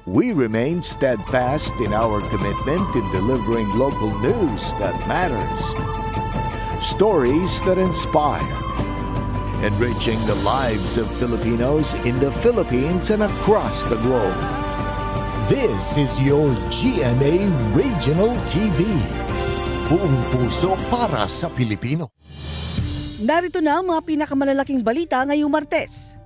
We remain steadfast in our commitment in delivering local news that matters. Stories that inspire. Enriching the lives of Filipinos in the Philippines and across the globe. This is your GMA Regional TV. Buong puso para sa Pilipino. Narito na ang mga pinakamalalaking balita ngayong Martes.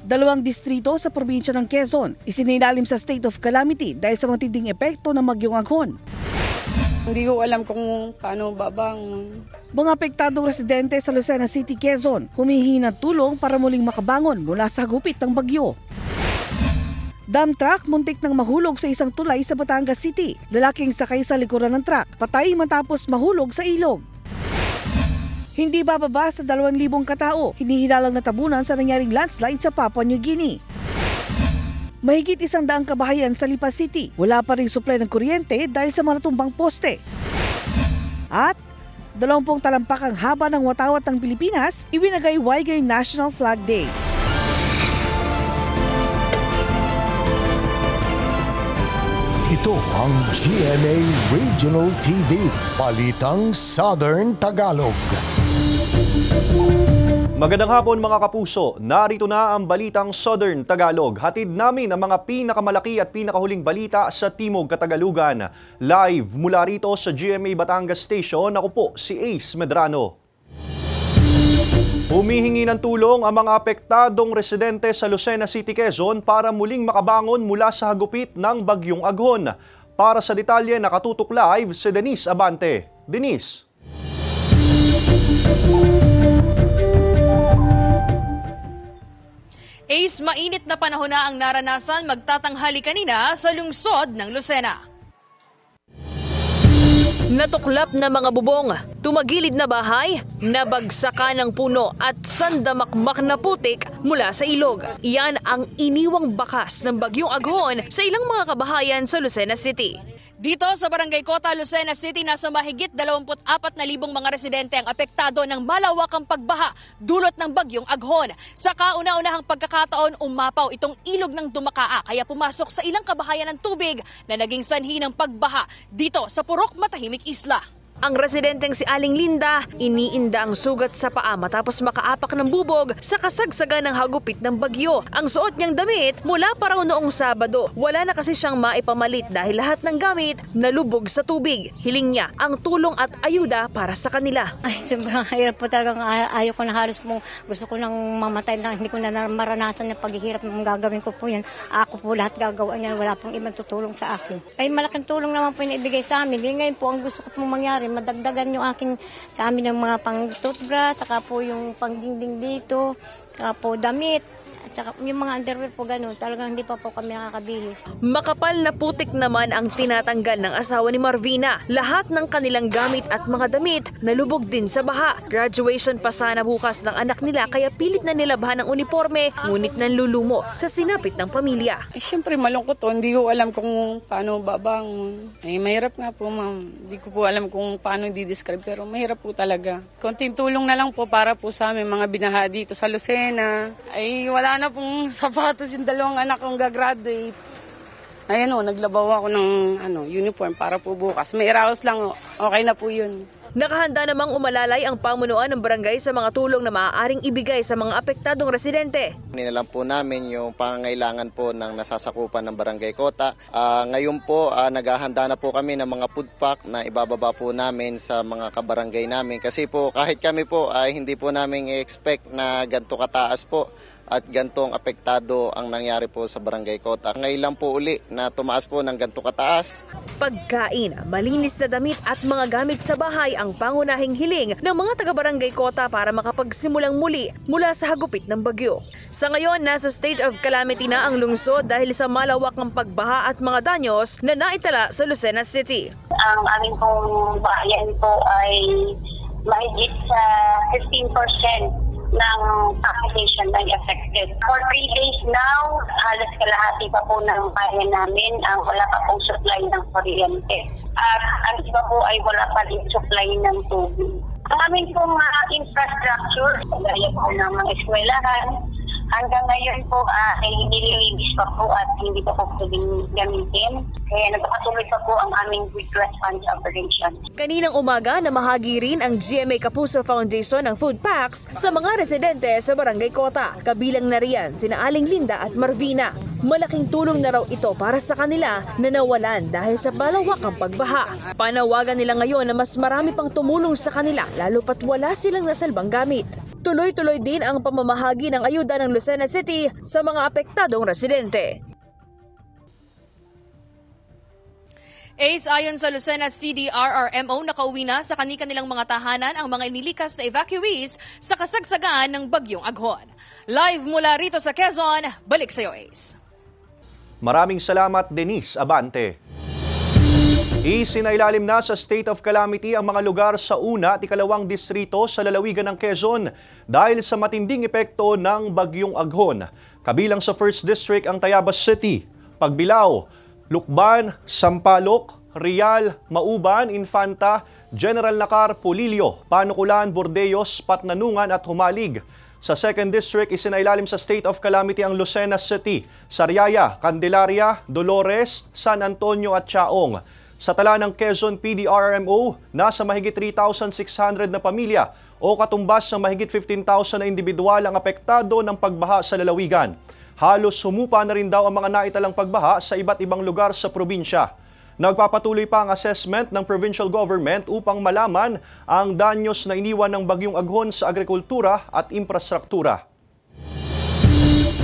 2 distrito sa probinsya ng Quezon isinilalim sa state of calamity dahil sa matinding epekto ng bagyong Aghon. Hindi ko alam kung paano babangon. Mga apektadong residente sa Lucena City, Quezon humihingi ng tulong para muling makabangon mula sa hagupit ng bagyo. Dump truck muntik nang mahulog sa isang tulay sa Batangas City. Lalaking sakay sa likuran ng truck, patay matapos mahulog sa ilog. Hindi bababa sa 2,000 katao, hinihilalang natabunan sa nangyaring landslide sa Papua New Guinea. Mahigit 100 kabahayan sa Lipa City, wala pa ring supply ng kuryente dahil sa mga natumbang poste. At 20 talampak ang haba ng watawat ng Pilipinas, iwinagay Waigay National Flag Day. Ito ang GMA Regional TV, Balitang Southern Tagalog. Magandang hapon mga kapuso, narito na ang Balitang Southern Tagalog. Hatid namin ang mga pinakamalaki at pinakahuling balita sa Timog Katagalugan. Live mula rito sa GMA Batangas Station, ako po si Ace Medrano. Humihingi ng tulong ang mga apektadong residente sa Lucena City, Quezon para muling makabangon mula sa hagupit ng bagyong Aghon. Para sa detalye, nakatutok live si Denise Abante. Denise. Ace, mainit na panahon na ang naranasan magtatanghali kanina sa lungsod ng Lucena. Natuklap na mga bubong, tumagilid na bahay, nabagsakan ng puno at sandamakmak na putik mula sa ilog. Iyan ang iniwang bakas ng bagyong Aghon sa ilang mga kabahayan sa Lucena City. Dito sa Barangay Kota, Lucena City, nasa mahigit 24,000 mga residente ang apektado ng malawakang pagbaha dulot ng bagyong Aghon. Sa kauna-unahang pagkakataon, umapaw itong ilog ng Dumakaa kaya pumasok sa ilang kabahayan ng tubig na naging sanhi ng pagbaha dito sa Purok Matahimik Isla. Ang residenteng si Aling Linda, iniinda ang sugat sa paa matapos makaapak ng bubog sa kasagsagan ng hagupit ng bagyo. Ang suot niyang damit mula pa raw noong Sabado. Wala na kasi siyang maipamalit dahil lahat ng gamit nalubog sa tubig. Hiling niya ang tulong at ayuda para sa kanila. Ay, sobrang hirap po talagang ayaw ko na halos po. Gusto ko nang mamatay na hindi ko na maranasan ng paghihirap. Gagawin ko po yan. Ako po lahat gagawa niyan. Wala pong ibang tutulong sa akin. Ay, malaking tulong naman po yung ibigay sa amin. Ngayon po ang gusto ko pong mangyari, madagdagan yung aking sa amin ng mga pang-toothbrush, saka po yung pang-dingding dito, saka po damit, saka yung mga underwear po ganun. Talagang hindi pa po kami nakakabili. Makapal na putik naman ang tinatanggal ng asawa ni Marvina. Lahat ng kanilang gamit at mga damit nalubog din sa baha. Graduation pa sana bukas ng anak nila kaya pilit na nilabhan ng uniforme ngunit nanlulumo sa sinapit ng pamilya. Siyempre malungkot to. Hindi ko alam kung paano babangon. Mahirap nga po, ma'am. Hindi ko po alam kung paano i-describe pero mahirap po talaga. Konting tulong na lang po para po sa amin mga binaha dito sa Lucena. Ay wala na pong sapatos yung 2 anak kong gagraduate. Ayun o, naglabaw ako ng uniform para po bukas. May raos lang, okay na po yun. Nakahanda namang umalalay ang pamunuan ng barangay sa mga tulong na maaaring ibigay sa mga apektadong residente. Nilalang po namin yung pangangailangan po ng nasasakupan ng Barangay Kota. Ngayon po, naghahanda na po kami ng mga food pack na ibababa po namin sa mga kabarangay namin. Kasi po kahit kami po ay hindi po namin i-expect na ganito kataas po at gantong apektado ang nangyari po sa Barangay Kota. Ngayon lang po uli na tumaas po ng ganito kataas. Pagkain, malinis na damit at mga gamit sa bahay ang pangunahing hiling ng mga taga-Barangay Kota para makapagsimulang muli mula sa hagupit ng bagyo. Sa ngayon, nasa state of calamity na ang lungsod dahil sa malawakang pagbaha at mga danyos na naitala sa Lucena City. Ang aming pong bayan po ay mahigit sa 15% ng population na affected. For 3 days now, halos kalahati pa po ng bayan namin ang wala pa pong supply ng kuryente. At ang iba po ay wala pa rin supply ng tubig. Ang aming pong infrastructure, gaya po ng mga eskwelahan, Hanggang ngayon po ay nililibis pa po at hindi pa po pwedeng gamitin. Kaya nagpapatuloy pa po ang aming quick response operation. Kaninang umaga, namahagi rin ang GMA Kapuso Foundation ng food packs sa mga residente sa Barangay Kota. Kabilang na riyan sina Aling Linda at Marvina. Malaking tulong na raw ito para sa kanila na nawalan dahil sa malawakang pagbaha. Panawagan nila ngayon na mas marami pang tumulong sa kanila lalo pat wala silang nasalbang gamit. Tuloy-tuloy din ang pamamahagi ng ayuda ng Lucena City sa mga apektadong residente. Ace, ayon sa Lucena CDRRMO, nakauwi na sa kanilang mga tahanan ang mga inilikas na evacuees sa kasagsagan ng Bagyong Aghon. Live mula rito sa Quezon, balik sa iyo, Ace. Maraming salamat, Denise Abante. Isinailalim na sa state of calamity ang mga lugar sa una at ikalawang distrito sa lalawigan ng Quezon dahil sa matinding epekto ng Bagyong Aghon. Kabilang sa 1st District ang Tayabas City, Pagbilao, Lukban, Sampaloc, Rial, Mauban, Infanta, General Nacar, Polillo, Panukulan, Bordeos, Patnanungan at Humalig. Sa 2nd District, isinailalim sa state of calamity ang Lucena City, Sariaya, Candelaria, Dolores, San Antonio at Chaong. Sa tala ng Quezon PDRMO, nasa mahigit 3,600 na pamilya o katumbas ng mahigit 15,000 na individual ang apektado ng pagbaha sa lalawigan. Halos sumupa na rin daw ang mga naitalang pagbaha sa iba't ibang lugar sa probinsya. Nagpapatuloy pa ang assessment ng provincial government upang malaman ang danyos na iniwan ng Bagyong Aghon sa agrikultura at infrastruktura.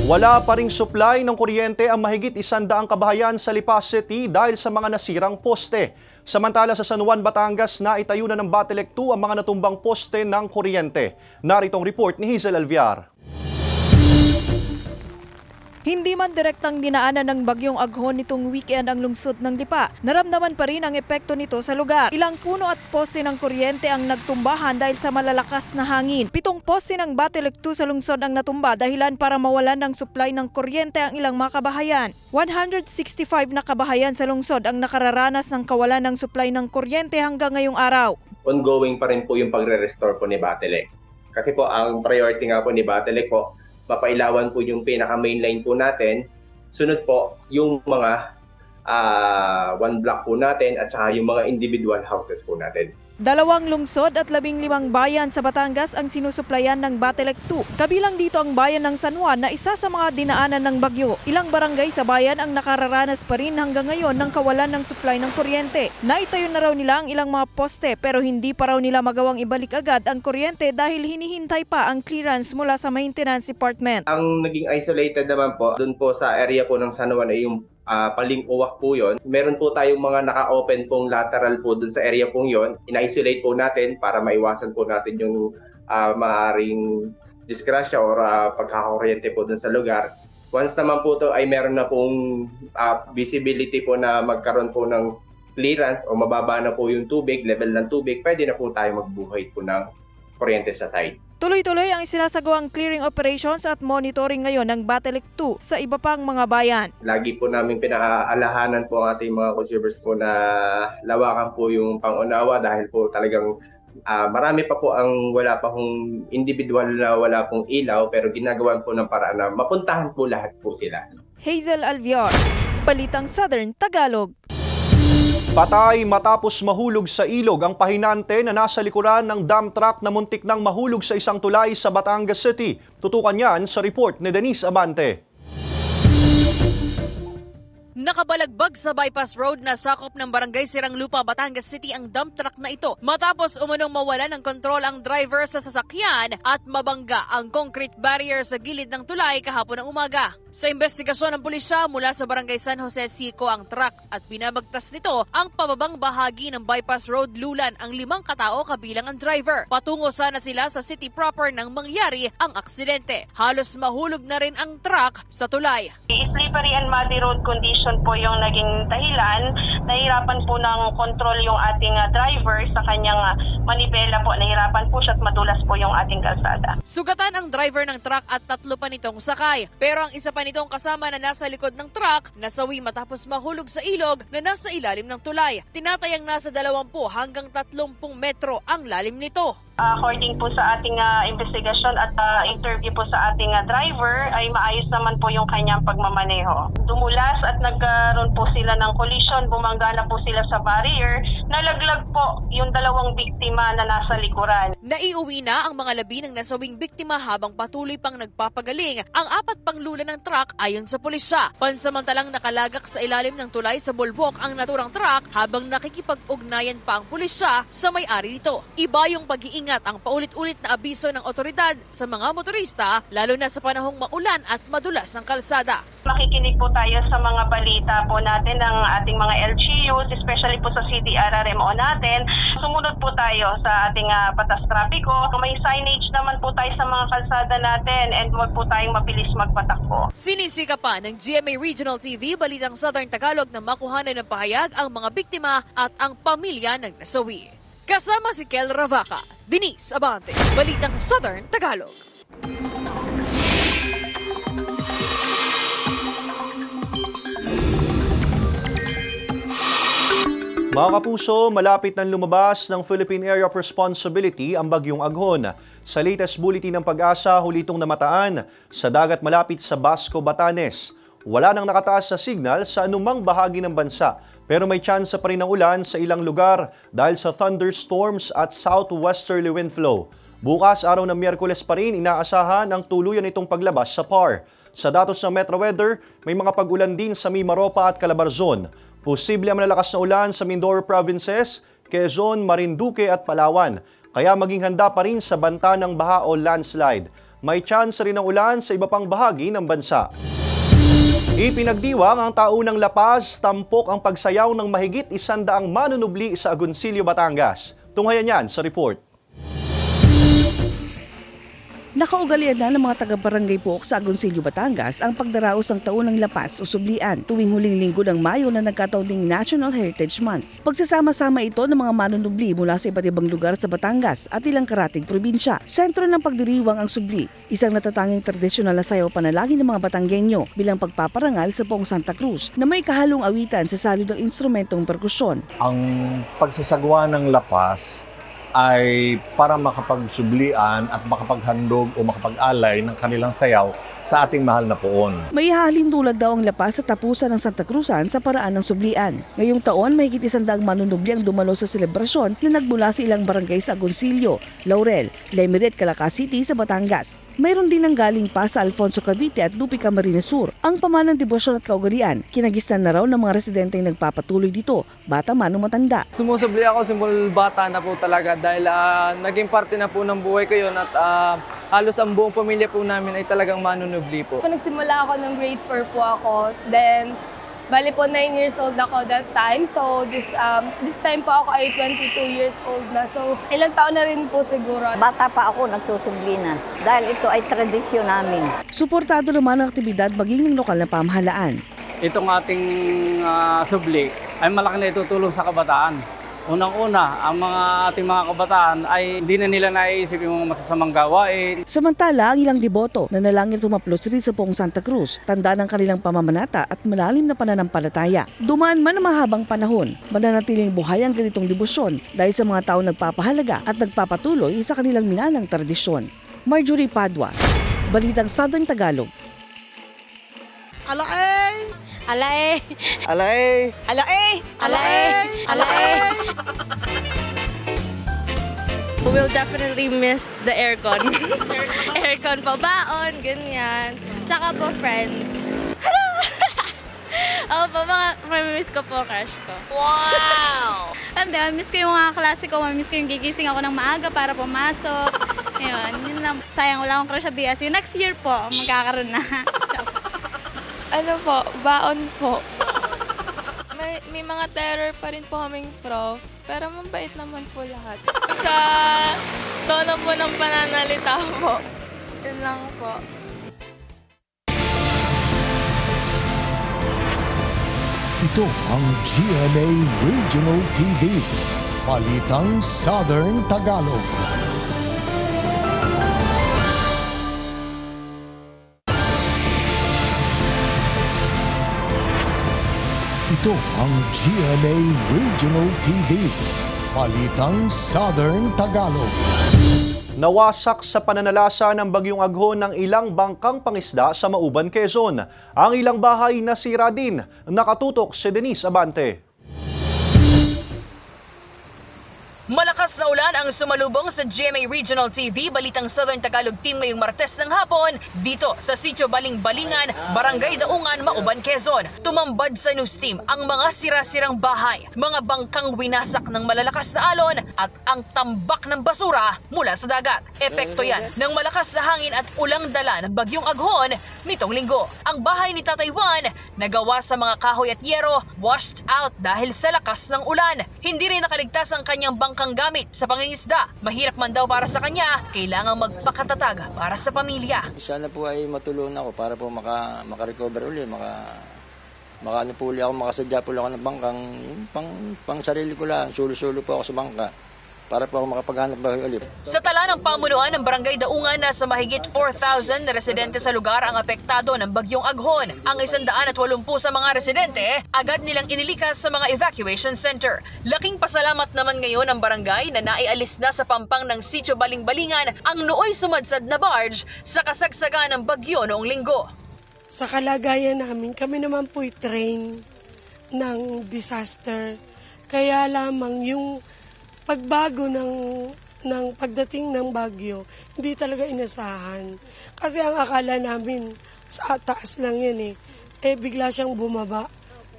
Wala pa ring supply ng kuryente ang mahigit 100 kabahayan sa Lipa City dahil sa mga nasirang poste. Samantala sa San Juan, Batangas, naitayo na ng Batelec 2 ang mga natumbang poste ng kuryente. Narito ang report ni Hazel Alviar. Hindi man direktang dinaanan ng Bagyong Aghon nitong weekend ang lungsod ng Lipa, naramdaman pa rin ang epekto nito sa lugar. Ilang puno at poste ng kuryente ang nagtumbahan dahil sa malalakas na hangin. 7 poste ng Batelec 2 sa lungsod ang natumba dahilan para mawalan ng supply ng kuryente ang ilang mga kabahayan. 165 na kabahayan sa lungsod ang nakararanas ng kawalan ng supply ng kuryente hanggang ngayong araw. Ongoing pa rin po yung pagre-restore po ni Batelec. Kasi po ang priority nga po ni Batelec po, mapailawan po yung pinaka-mainline po natin. Sunod po yung mga one block po natin at saka yung mga individual houses po natin. 2 lungsod at 15 bayan sa Batangas ang sinusuplayan ng Batelec 2. Kabilang dito ang bayan ng San Juan na isa sa mga dinaanan ng bagyo. Ilang barangay sa bayan ang nakararanas pa rin hanggang ngayon ng kawalan ng supply ng kuryente. Naitayo na raw nila ang ilang mga poste pero hindi pa raw nila magawang ibalik agad ang kuryente dahil hinihintay pa ang clearance mula sa Maintenance Department. Ang naging isolated naman po, dun po sa area po ng San Juan ay yung Paling-Uwak po yon. Meron po tayong mga naka-open pong lateral po dun sa area pong yon. Ina-isolate po natin para maiwasan po natin yung maaaring disgrasya or pagkakakuryente po dun sa lugar. Once naman po to ay meron na pong visibility po na magkaroon po ng clearance o mababa na po yung tubig, level ng tubig, pwede na po tayo magbuhay po ng kuryente sa site. Tuloy-tuloy ang isinasagawang clearing operations at monitoring ngayon ng Batelec 2 sa iba pang mga bayan. Lagi po namin pinakaalahanan po ang ating mga consumers po na lawakan po yung pangunawa dahil po talagang marami pa po ang wala pa pong individual na wala pong ilaw pero ginagawan po ng paraan na mapuntahan po lahat po sila. Hazel Alviar, Balitang Southern Tagalog. Patay matapos mahulog sa ilog ang pahinante na nasa likuran ng dump truck na muntik nang mahulog sa isang tulay sa Batangas City. Tutukan yan sa report ni Denise Abante. Nakabalagbag sa bypass road na sakop ng Barangay Siranglupa, Batangas City ang dump truck na ito matapos umunong mawala ng kontrol ang driver sa sasakyan at mabangga ang concrete barrier sa gilid ng tulay kahapon ng umaga. Sa investigasyon ng pulisya mula sa Barangay San Jose Sico ang truck at binabagtas nito ang pababang bahagi ng bypass road lulan ang 5 katao kabilang ang driver. Patungo sana sila sa city proper nang mangyari ang aksidente. Halos mahulog na rin ang truck sa tulay. Slippery and muddy road condition po yung naging dahilan. Nahirapan po ng control yung ating driver sa kanyang manibela po. Nahirapan po siya at madulas po yung ating kalsada. Sugatan ang driver ng truck at 3 pa nitong sakay. Pero ang isa pa nitong kasama na nasa likod ng truck nasawi matapos mahulog sa ilog na nasa ilalim ng tulay. Tinatayang nasa 20 hanggang 30 metro ang lalim nito. According po sa ating investigasyon at interview po sa ating driver, ay maayos naman po yung kanyang pagmamaneho. Dumulas at nagkaroon po sila ng collision, bumangga na po sila sa barrier, nalaglag po yung dalawang biktima na nasa likuran. Naiuwi na ang mga labi ng nasawing biktima habang patuloy pang nagpapagaling ang 4 pang lula ng truck ayon sa pulisya. Pansamantalang nakalagak sa ilalim ng tulay sa bulbok ang naturang truck habang nakikipag-ugnayan pa ang pulisya sa may-ari nito. Iba yung pag-iingat ang paulit-ulit na abiso ng otoridad sa mga motorista, lalo na sa panahong maulan at madulas ang kalsada. Makikinig po tayo sa mga balita po natin ng ating mga LGUs, especially po sa CDRRMO natin. Sumunod po tayo sa ating batas trapiko. May signage naman po tayo sa mga kalsada natin and huwag po tayong mabilis magpatakbo. Sinisika pa ng GMA Regional TV, Balitang Southern Tagalog na makuhanan ng pahayag ang mga biktima at ang pamilya ng nasawi. Kasama si Kel Ravaca, Denise Abante, Balitang Southern Tagalog. Mga kapuso, malapit nang lumabas ng Philippine Area of Responsibility ang bagyong Aghon. Sa latest bulletin ng Pag-asa, huli itong namataan sa dagat malapit sa Basco, Batanes. Wala nang nakataas sa signal sa anumang bahagi ng bansa, pero may tsansa pa rin ng ulan sa ilang lugar dahil sa thunderstorms at southwesterly wind flow. Bukas, araw ng Miyerkules pa rin, inaasahan ang tuluyan itong paglabas sa PAR. Sa datos ng Metro Weather, may mga pag-ulan din sa Mimaropa at Calabarzon. Posible ang malalakas na ulan sa Mindoro Provinces, Quezon, Marinduque at Palawan. Kaya maging handa pa rin sa banta ng baha o landslide. May chance rin ng ulan sa iba pang bahagi ng bansa. Ipinagdiwang ang taunang Lapaz, tampok ang pagsayaw ng mahigit 100 manunubli sa Agoncillo, Batangas. Tunghayan yan sa report. Nakaugalian na ng mga taga-barangay Pook sa Agoncillo, Batangas ang pagdaraos ng taunang Lapaz o Sublian tuwing huling linggo ng Mayo na nagkataon ding National Heritage Month. Pagsasama-sama ito ng mga manunubli mula sa iba't ibang lugar sa Batangas at ilang karatig probinsya. Sentro ng pagdiriwang ang Subli, isang natatanging tradisyonal na sayaw panalangin ng mga Batanggenyo bilang pagpaparangal sa Poong Santa Cruz na may kahalong awitan sa salud ng instrumentong perkusyon. Ang pagsasagwa ng Lapaz ay para makapagsublian at makapaghandog o makapag-alay ng kanilang sayaw sa ating mahal na poon. May hahalin tulad daw ang Lapaz sa tapusan ng Santa Cruzan sa paraan ng Sublian. Ngayong taon, mahigit 100 manunubli ang dumalo sa selebrasyon na nagmula sa ilang barangay sa Agoncillo, Laurel, Lemery at Calaca City sa Batangas. Mayroon din ang galing pa sa Alfonso Cavite at Lupi Camarines Sur. Ang pamanang debosyon at kaugalian, kinagisnan na raw ng mga residenteng nagpapatuloy dito, bata man o matanda. Sumusubli ako simul bata na po talaga dahil naging parte na po ng buhay ko yun at halos ang buong pamilya po namin ay talagang manunubli po. Nagsimula ako ng grade 4 po ako, then bali po 9 years old ako that time. So this time po ako ay 22 years old na. So ilang taon na rin po siguro. Bata pa ako nagsusubli na dahil ito ay tradisyon namin. Suportado naman ang aktibidad maging ng lokal na pamahalaan. Itong ating subli ay malaki na itutulong sa kabataan. Unang-una, ang ating mga kabataan ay hindi na nila naiisip yung mga masasamang gawain. Samantala, ang ilang deboto na nalangin tumaplos rin sa Poong Santa Cruz, tanda ng kanilang pamamanata at malalim na pananampalataya. Dumaan man ang mahabang panahon, mananatiling buhay ang ganitong debosyon dahil sa mga tao nagpapahalaga at nagpapatuloy sa kanilang minalang tradisyon. Marjorie Padua, Balitang Southern Tagalog. Alae! Alae! Alae! Alae! Alae! Alae! We'll definitely miss the aircon. Aircon po, baon, ganyan. Tsaka po, friends. Oo po, mamimiss ko po crush ko. Wow! Hindi, mamimiss ko yung mga klase ko, mamimiss ko yung gigising ako ng maaga para pumasok. Yun lang. Sayang, wala akong crush sa BSU. Next year po, magkakaroon na. Ano po, baon po. May mga terror pa rin po kaming prof, pero mabait naman po lahat. Sa tono po ng pananalita po, yun lang po. Ito ang GMA Regional TV, Balitang Southern Tagalog. Ito ang GMA Regional TV, Balitang Southern Tagalog. Nawasak sa pananalasa ng bagyong Agho ng ilang bangkang pangisda sa Mauban, Quezon. Ang ilang bahay nasira din. Nakatutok si Denise Abante. Malakas na ulan ang sumalubong sa GMA Regional TV Balitang Southern Tagalog Team ngayong Martes ng hapon dito sa Sitio Baling-Balingan, Barangay Daungan, Mauban, Quezon. Tumambad sa news team ang mga sira-sirang bahay, mga bangkang winasak ng malalakas na alon at ang tambak ng basura mula sa dagat. Epekto yan ng malakas na hangin at ulang dala ng bagyong Aghon nitong linggo. Ang bahay ni Tatay Juan nagawa sa mga kahoy at yero washed out dahil sa lakas ng ulan. Hindi rin nakaligtas ang kanyang bangkang gamit sa pangingisda. Mahirap man daw para sa kanya, kailangang magpakatatag para sa pamilya. Sana po ay matulungan ako para po maka-recover ulit, ano po ulit ako, makasadya po ako ng bangkang, pang sarili ko lang, sulo-sulo po ako sa bangka para po ako makapaghanap bahay ulit. Sa tala ng pamunuan ng Barangay Daungan, nasa mahigit 4,000 na residente sa lugar ang apektado ng bagyong Aghon. Ang 180 sa mga residente, agad nilang inilikas sa mga evacuation center. Laking pasalamat naman ngayon ang barangay na naialis na sa pampang ng Sitio Baling-Balingan ang nooy sumadsad na barge sa kasagsagan ng bagyo noong linggo. Sa kalagayan namin, kami naman po'y train ng disaster. Kaya lamang yung pagbago ng pagdating ng bagyo, hindi talaga inasahan. Kasi ang akala namin, sa taas lang yan bigla siyang bumaba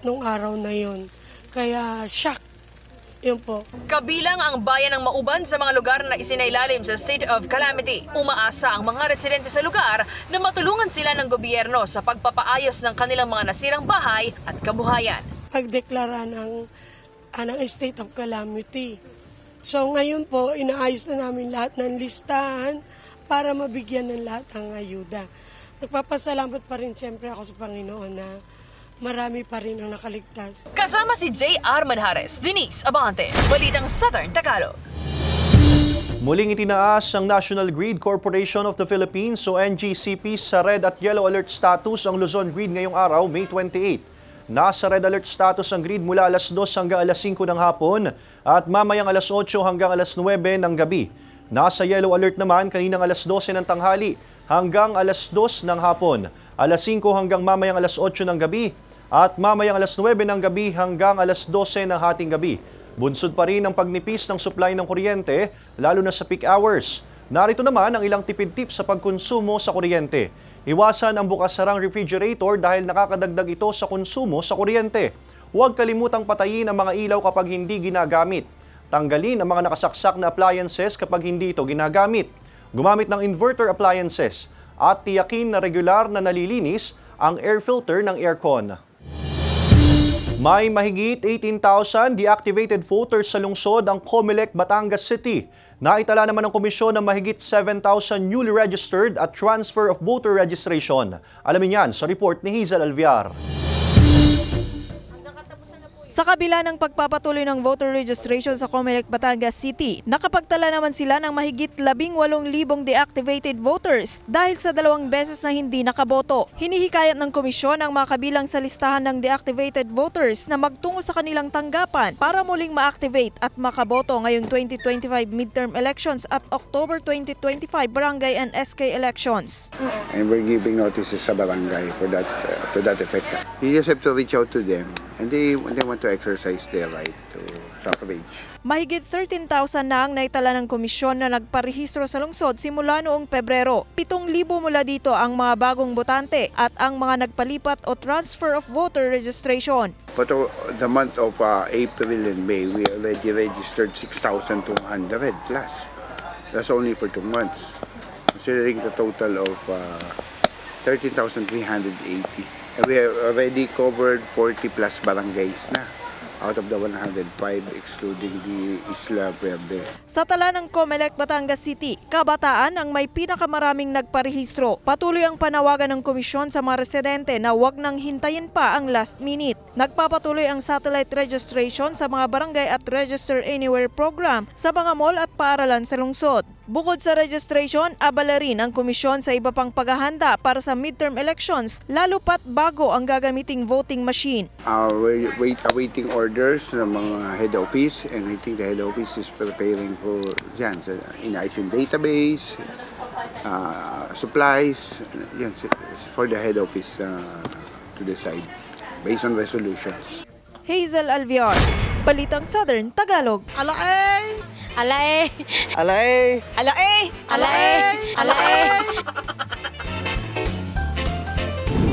nung araw na yon. Kaya shock. Yun po. Kabilang ang bayan ng Mauban sa mga lugar na isinailalim sa state of calamity. Umaasa ang mga residente sa lugar na matulungan sila ng gobyerno sa pagpapaayos ng kanilang mga nasirang bahay at kabuhayan. Pagdeklara ng state of calamity. So ngayon po, inaayos na namin lahat ng listahan para mabigyan ng lahat ng ayuda. Nagpapasalamat pa rin siyempre ako sa Panginoon na marami pa rin ang nakaligtas. Kasama si J.R. Manjares, Denise Abante, Balitang Southern Tagalog. Muling itinaas ang National Grid Corporation of the Philippines o NGCP sa red at yellow alert status ang Luzon Grid ngayong araw, May 28. Nasa red alert status ang grid mula alas 2 hanggang alas 5 ng hapon at mamayang alas 8 hanggang alas 9 ng gabi. Nasa yellow alert naman kaninang alas 12 ng tanghali hanggang alas 2 ng hapon, alas 5 hanggang mamayang alas 8 ng gabi at mamayang alas 9 ng gabi hanggang alas 12 ng hating gabi. Bunsod pa rin ang pagnipis ng supply ng kuryente lalo na sa peak hours. Narito naman ang ilang tipid tips sa pagkonsumo sa kuryente. Iwasan ang bukas-sarang refrigerator dahil nakakadagdag ito sa konsumo sa kuryente. Huwag kalimutang patayin ang mga ilaw kapag hindi ginagamit. Tanggalin ang mga nakasaksak na appliances kapag hindi ito ginagamit. Gumamit ng inverter appliances at tiyakin na regular na nalilinis ang air filter ng aircon. May mahigit 18,000 deactivated voters sa lungsod ang Comelec, Batangas City. Naitala naman ng komisyon ng mahigit 7,000 newly registered at transfer of voter registration. Alamin yan sa report ni Hazel Alviar. Sa kabila ng pagpapatuloy ng voter registration sa Comelec, Batangas City, nakapagtala naman sila ng mahigit 18,000 deactivated voters dahil sa 2 beses na hindi nakaboto. Hinihikayat ng komisyon ang makabilang sa listahan ng deactivated voters na magtungo sa kanilang tanggapan para muling ma-activate at makaboto ngayong 2025 midterm elections at October 2025 barangay and SK elections. And we're giving notices sa barangay for that to that effect. You just have to reach out to them and they want to exercise their right to suffrage. Mahigit 13,000 na ang naitala ng komisyon na nagparehistro sa lungsod simula noong Pebrero. 7,000 mula dito ang mga bagong botante at ang mga nagpalipat o transfer of voter registration. For the month of April and May, we already registered 6,200 plus. That's only for 2 months. Considering the total of 13,380. And we have already covered 40 plus barangays na out of the 105 excluding the Isla Verde. Sa tala ng Comelec, Batangas City, kabataan ang may pinakamaraming nagparehistro. Patuloy ang panawagan ng komisyon sa mga residente na huwag nang hintayin pa ang last minute. Nagpapatuloy ang satellite registration sa mga barangay at Register Anywhere program sa mga mall at paaralan sa lungsod. Bukod sa registration, abala rin ang komisyon sa iba pang paghahanda para sa midterm elections, lalo pat bago ang gagamiting voting machine. We're awaiting orders ng mga head office, and I think the head office is preparing for inaayos yung database, supplies, for the head office to decide based on resolutions. Hazel Alviar, Balitang Southern Tagalog. Alae! Alae! Alae! Alae! Alae! Alae!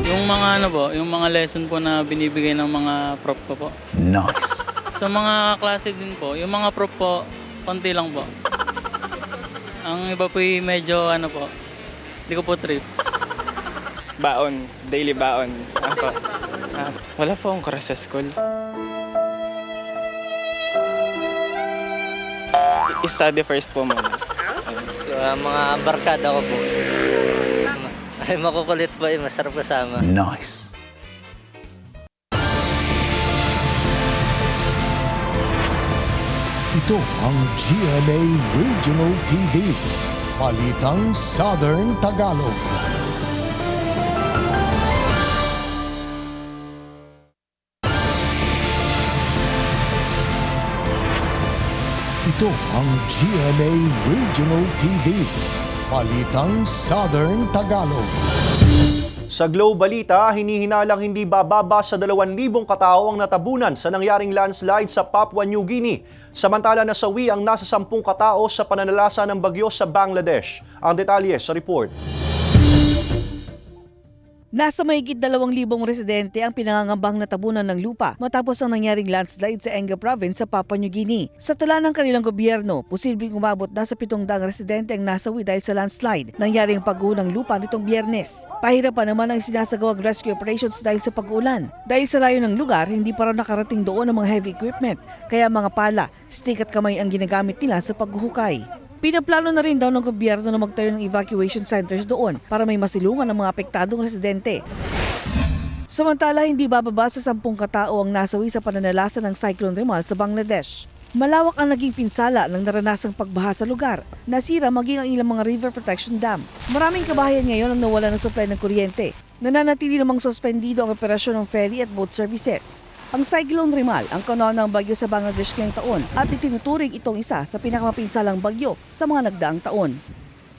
Yung mga yung mga lesson po na binibigay ng mga prof ko po. Nice. Sa mga klase din po, yung mga prof po, konti lang po. Ang iba po medyo po, hindi ko po trip. Baon, daily baon. Wala po akong oras sa school. Study first po muna. Mga barkada ko po. Ay, makukulit po masarap kasama. Nice. Ito ang GMA Regional TV. Balitang Southern Tagalog. Ito ang GMA Regional TV. Balitang Southern Tagalog. Sa Globe Balita, hinihinalang hindi bababa sa 2,000 katao ang natabunan sa nangyaring landslide sa Papua New Guinea. Samantala nasawi ang nasa 10 katao sa pananalasa ng bagyo sa Bangladesh. Ang detalye sa report. Nasa mahigit 2,000 residente ang pinangangambang natabunan ng lupa matapos ang nangyaring landslide sa Enga Province sa Papua New Guinea. Sa tala ng kanilang gobyerno, posibleng umabot na sa 700 residente ang nasawi dahil sa landslide. Nangyaring pagguho ng lupa nitong Biyernes. Pahirapan naman ang sinasagawang rescue operations dahil sa pag-ulan. Dahil sa layo ng lugar, hindi pa raw nakarating doon ang mga heavy equipment. Kaya mga pala, stick at kamay ang ginagamit nila sa paghuhukay. Pinaplano na rin daw ng gobyerno na magtayo ng evacuation centers doon para may masilungan ang mga apektadong residente. Samantala, hindi bababa sa 10 katao ang nasawi sa pananalasa ng Cyclone Remal sa Bangladesh. Malawak ang naging pinsala ng naranasang pagbaha sa lugar. Nasira maging ang ilang mga river protection dam. Maraming kabahayan ngayon ang nawala ng supply ng kuryente. Nananatili namang suspendido ang operasyon ng ferry at boat services. Ang Cyclone Remal ang kaunang bagyo sa Bangladesh ngayong taon at itinuturing itong isa sa pinakamapinsalang bagyo sa mga nagdaang taon.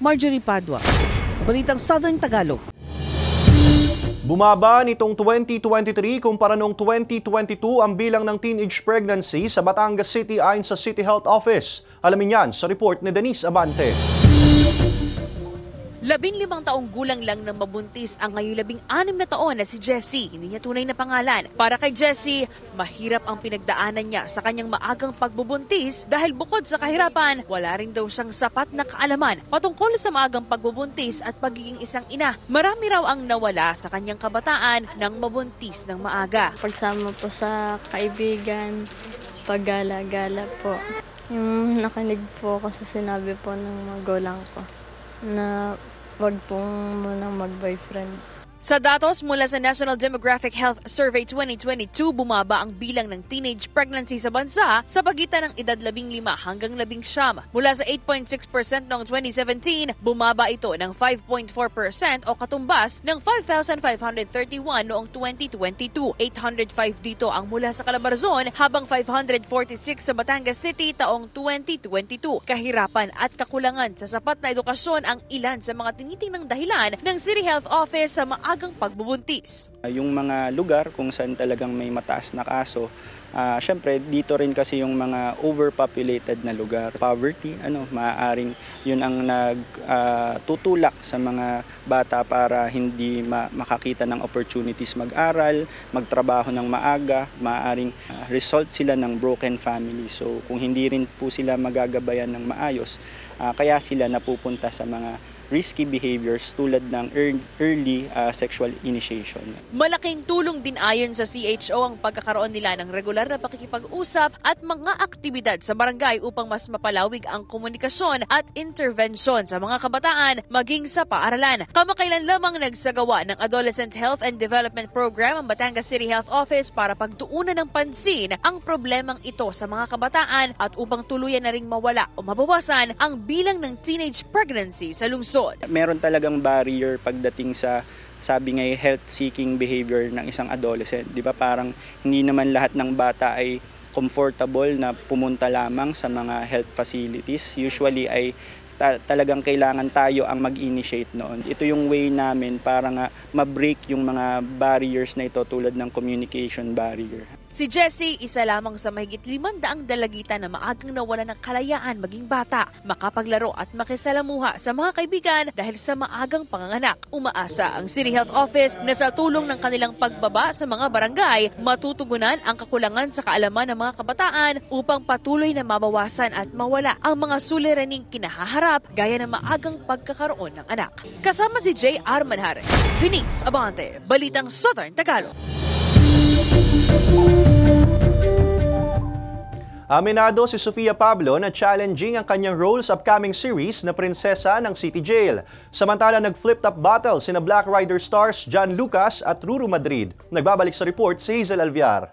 Marjorie Padua, Balitang Southern Tagalog. Bumaba nitong 2023 kumpara noong 2022 ang bilang ng teenage pregnancy sa Batangas City ayon sa City Health Office. Alamin yan sa report ni Denise Abante. 15 taong gulang lang nang mabuntis ang ngayon 16 na taon na si Jessie. Hindi niya tunay na pangalan. Para kay Jessie, mahirap ang pinagdaanan niya sa kanyang maagang pagbubuntis dahil bukod sa kahirapan, wala rin daw siyang sapat na kaalaman patungkol sa maagang pagbubuntis at pagiging isang ina. Marami raw ang nawala sa kanyang kabataan nang mabuntis ng maaga. Pagsama po sa kaibigan, paggala-gala po. Yung nakinig po ako sa sinabi po ng magulang ko na wag pong munang mag-boyfriend. Sa datos mula sa National Demographic Health Survey 2022, bumaba ang bilang ng teenage pregnancy sa bansa sa pagitan ng edad 15 hanggang 19. Mula sa 8.6% noong 2017, bumaba ito ng 5.4% o katumbas ng 5,531 noong 2022. 805 dito ang mula sa Calabarzon habang 546 sa Batangas City taong 2022. Kahirapan at kakulangan sa sapat na edukasyon ang ilan sa mga tinitingnang dahilan ng City Health Office sa maagang pagbubuntis. Yung mga lugar kung saan talagang may mataas na kaso, syempre dito rin kasi yung mga overpopulated na lugar. Poverty, maaaring yun ang nagtutulak sa mga bata para hindi makakita ng opportunities mag-aral, magtrabaho ng maaga, maaaring result sila ng broken family. So kung hindi rin po sila magagabayan ng maayos, kaya sila napupunta sa mga risky behaviors tulad ng early sexual initiation. Malaking tulong din ayon sa CHO ang pagkakaroon nila ng regular na pakikipag-usap at mga aktibidad sa barangay upang mas mapalawig ang komunikasyon at intervention sa mga kabataan maging sa paaralan. Kamakailan lamang nagsagawa ng Adolescent Health and Development Program ang Batangas City Health Office para pagtuunan ng pansin ang problemang ito sa mga kabataan at upang tuluyan na ring mawala o mabawasan ang bilang ng teenage pregnancy sa lungsod. Meron talagang barrier pagdating sa sabi nga health-seeking behavior ng isang adolescent. Di ba parang hindi naman lahat ng bata ay comfortable na pumunta lamang sa mga health facilities. Usually ay talagang kailangan tayo ang mag-initiate noon. Ito yung way namin para nga ma-break yung mga barriers na ito tulad ng communication barrier. Si Jessie, isa lamang sa mahigit 500 dalagitan na maagang nawala ng kalayaan maging bata, makapaglaro at makisalamuha sa mga kaibigan dahil sa maagang panganganak. Umaasa ang City Health Office na sa tulong ng kanilang pagbaba sa mga barangay, matutugunan ang kakulangan sa kaalaman ng mga kabataan upang patuloy na mabawasan at mawala ang mga suliraning kinahaharap gaya ng maagang pagkakaroon ng anak. Kasama si J.R. Manhares, Denise Abante, Balitang Southern Tagalog. Aminado si Sofia Pablo na challenging ang kanyang role sa upcoming series na prinsesa ng City Jail. Samantala nag-flip-top battle sina Black Rider stars John Lucas at Ruru Madrid. Nagbabalik sa report si Hazel Alviar.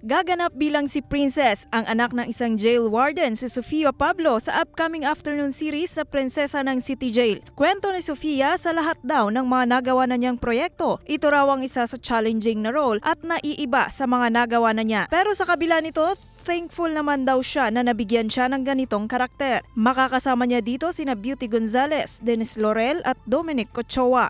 Gaganap bilang si Princess, ang anak ng isang jail warden si Sofia Pablo sa upcoming afternoon series sa Prinsesa ng City Jail. Kwento ni Sofia sa lahat daw ng mga nagawa na niyang proyekto. Ito raw ang isa sa challenging na role at naiiba sa mga nagawa na niya. Pero sa kabila nito, thankful naman daw siya na nabigyan siya ng ganitong karakter. Makakasama niya dito sina Beauty Gonzalez, Dennis Laurel at Dominic Ochoa.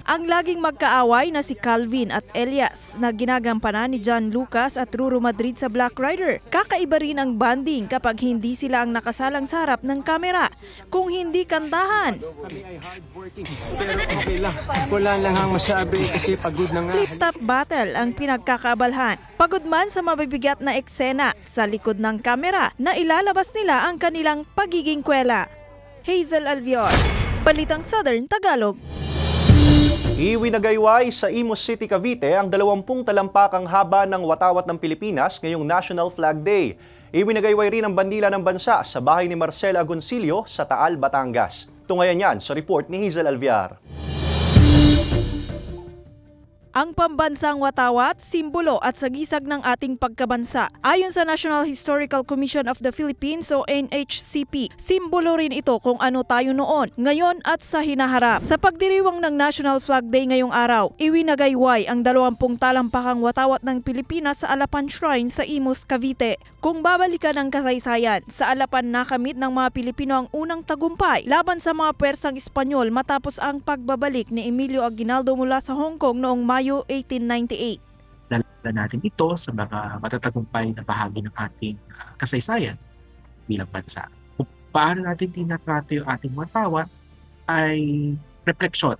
Ang laging magkaaway na si Calvin at Elias na ginagampanan ni John Lucas at Ruru Madrid sa Black Rider. Kakaiba rin ang bonding kapag hindi sila ang nakasalang sa harap ng kamera. Kung hindi kantahan. Kami ay hardworking, pero okay lang. Wala lang ang masabi kasi pagod na nga. Flip-top battle ang pinagkakaabalahan. Pagod man sa mabibigat na eksena sa likod ng kamera na ilalabas nila ang kanilang pagiging kwela. Hazel Alviar, Balitang Southern Tagalog. Iwinagayway sa Imus City, Cavite ang 20 talampakang haba ng watawat ng Pilipinas ngayong National Flag Day. Iwinagayway rin ang bandila ng bansa sa bahay ni Marcela Agoncillo sa Taal, Batangas. Tungayan yan sa report ni Hazel Alviar. Ang pambansang watawat, simbolo at sagisag ng ating pagkabansa. Ayon sa National Historical Commission of the Philippines o NHCP, simbolo rin ito kung ano tayo noon, ngayon at sa hinaharap. Sa pagdiriwang ng National Flag Day ngayong araw, iwinagayway ang 20 talampakang watawat ng Pilipinas sa Alapan Shrine sa Imus, Cavite. Kung babalikan ang kasaysayan, sa Alapan nakamit ng mga Pilipino ang unang tagumpay laban sa mga pwersang Espanyol matapos ang pagbabalik ni Emilio Aguinaldo mula sa Hong Kong noong Mayo 1898. Dala natin ito sa mga matatagumpay na bahagi ng ating kasaysayan bilang bansa. Kung paano natin tinatrato yung ating watawat ay refleksyon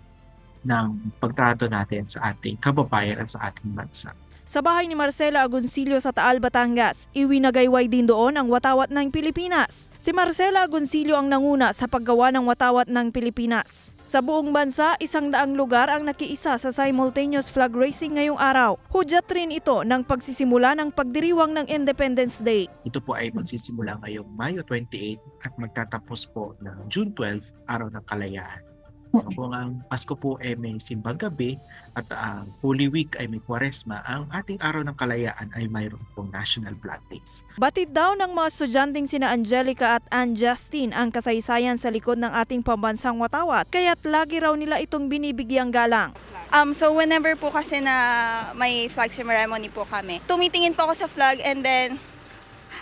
ng pagtrato natin sa ating kababayan at sa ating bansa. Sa bahay ni Marcela Agoncillo sa Taal, Batangas, iwinagayway din doon ang watawat ng Pilipinas. Si Marcela Agoncillo ang nanguna sa paggawa ng watawat ng Pilipinas. Sa buong bansa, 100 lugar ang nakiisa sa simultaneous flag raising ngayong araw. Hudyat rin ito ng pagsisimula ng pagdiriwang ng Independence Day. Ito po ay magsisimula ngayong Mayo 28 at magtatapos po ng June 12, Araw ng Kalayaan. Kung ang Pasko po ay may simbang gabi at ang Holy Week ay may Kwaresma, ang ating Araw ng Kalayaan ay mayroon pong National Flag Days. Batid daw ng mga estudyanteng sina Angelica at Ann Justine ang kasaysayan sa likod ng ating pambansang watawat, kaya't lagi raw nila itong binibigyang galang. So whenever po kasi na may flag ceremony po kami, tumitingin po ako sa flag and then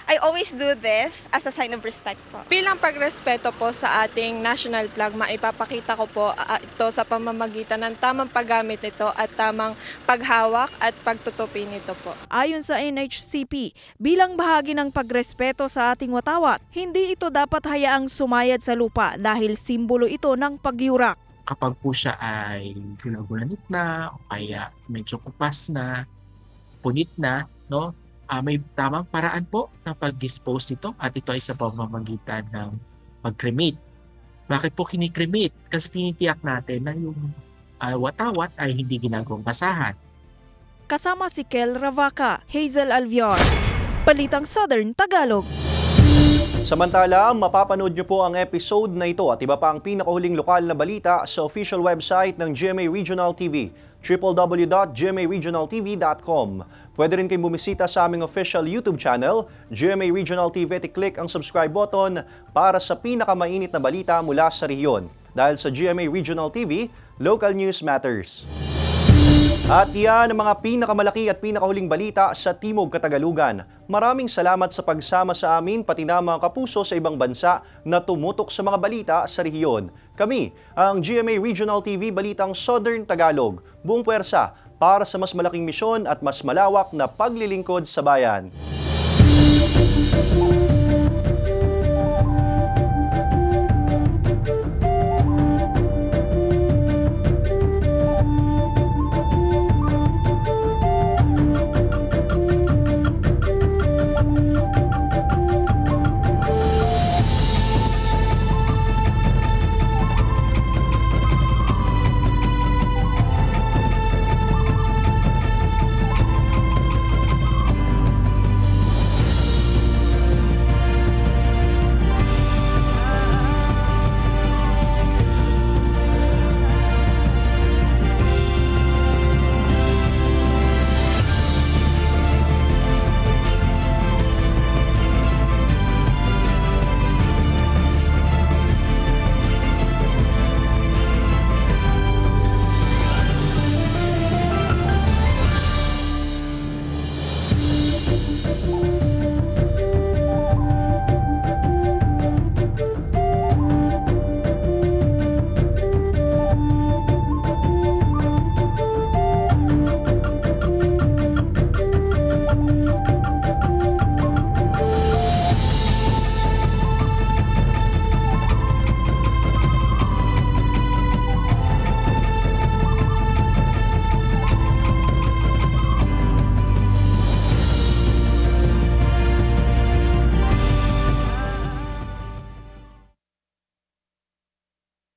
I always do this as a sign of respect po. Bilang pagrespeto po sa ating national flag, maipapakita ko po ito sa pamamagitan ng tamang paggamit nito at tamang paghawak at pagtutupi nito po. Ayon sa NHCP, bilang bahagi ng pagrespeto sa ating watawat, hindi ito dapat hayaang sumayad sa lupa dahil simbolo ito ng pagyurak. Kapag po siya ay gulagulanit na o kaya medyo kupas na, punit na, no? May tamang paraan po na pag-dispose nito at ito ay sa pamamagitan ng pag-cremate. Bakit po kinikremate? Kasi tinitiyak natin na yung watawat ay hindi ginagawang basahan. Kasama si Kel Ravaca, Hazel Alviar, Balitang Southern Tagalog. Samantala, mapapanood nyo po ang episode na ito at iba pa ang pinakahuling lokal na balita sa official website ng GMA Regional TV, www.gmaregionaltv.com. Pwede rin kayong bumisita sa aming official YouTube channel, GMA Regional TV, at i-click ang subscribe button para sa pinakamainit na balita mula sa rehiyon. Dahil sa GMA Regional TV, local news matters. At yan ang mga pinakamalaki at pinakahuling balita sa Timog Katagalugan. Maraming salamat sa pagsama sa amin pati na mga kapuso sa ibang bansa na tumutok sa mga balita sa rehiyon. Kami, ang GMA Regional TV Balitang Southern Tagalog, buong puwersa para sa mas malaking misyon at mas malawak na paglilingkod sa bayan.